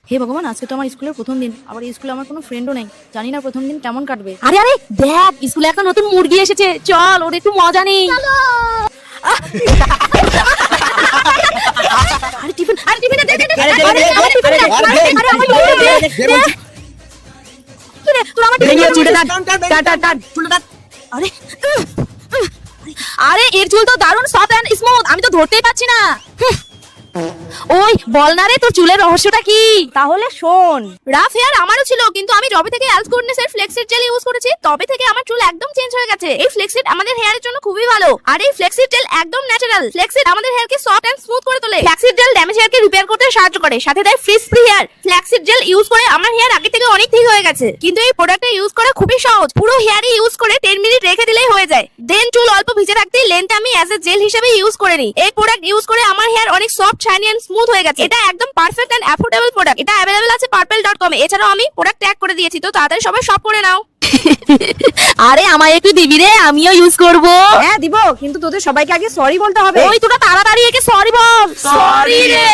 হে ভগবান, আজকে তো আমার স্কুলের প্রথম দিন, আবার এই স্কুলে আমার কোনো ফ্রেন্ডও নেই। জানি না প্রথম দিন কেমন কাটবে। আরে আরে দেখ, স্কুলে একটা নতুন মুরগি এসেছে, চল ওর একটু মজা নেই। আরে টিফিন, আরে টিফিনে দে দে দে, আরে টিফিনে দে, আরে আমার দে। কিরে তুই আমার টিফিনে চুড়ে দাঁত চুড়ে দাঁত। আরে আরে এর চুল তো দারুণ সফট এন্ড স্মুথ, আমি তো ধরতেই পাচ্ছি না। ওই বল না রে, তোর চুলের রহস্যটা কি? তাহলে শোন, রাফ হেয়ার আমারও ছিল, কিন্তু আমি যবে থেকে অ্যালস গুডনেস এর ফ্লেক্সিড জেল ইউজ করেছি তবে থেকে আমার চুল একদম চেঞ্জ হয়ে গেছে। এই ফ্লেক্সিড আমাদের হেয়ারের জন্য খুবই ভালো, আর এই ফ্লেক্সিড জেল একদম ন্যাচারাল। ফ্লেক্সিড আমাদের হেয়ারকে সফট এন্ড স্মুথ করে তোলে। ফ্লেক্সিড জেল ড্যামেজ হেয়ারকে রিপেয়ার করতে সাহায্য করে, সাথে দেয় frizz free hair. Flaxseed gel use করে আমার হেয়ার আগে থেকে অনেক ঠিক হয়ে গেছে। কিন্তু এই প্রোডাক্টটা ইউজ করা খুবই সহজ, পুরো হেয়ারে ইউজ করে 10 মিনিট রেখে দিলেই হয়ে যায়। দেন চুল অল্প ভিজে রাখতেই লেন্থ আমি অ্যাজ এ জেল হিসেবে ইউজ করে নিই। এই প্রোডাক্ট ইউজ করে আমার হেয়ার অনেক সফট, শাইনি এন্ড স্মুথ হয়ে গেছে। এটা একদম পারফেক্ট এন্ড অ্যাফোর্ডেবল প্রোডাক্ট। এটা अवेलेबल আছে purple.com এ। এছাড়াও আমি প্রোডাক্ট ট্যাগ করে দিয়েছি, তো তাড়াতাড়ি সবাই শপ করে নাও। আরে আমায় একটু দিবি রে, আমিও ইউজ করব। হ্যাঁ দিব, কিন্তু তোদের সবাইকে আগে সরি বলতে হবে। ওই তোরা তাড়াতাড়ি একে সরি বল। সরি রে।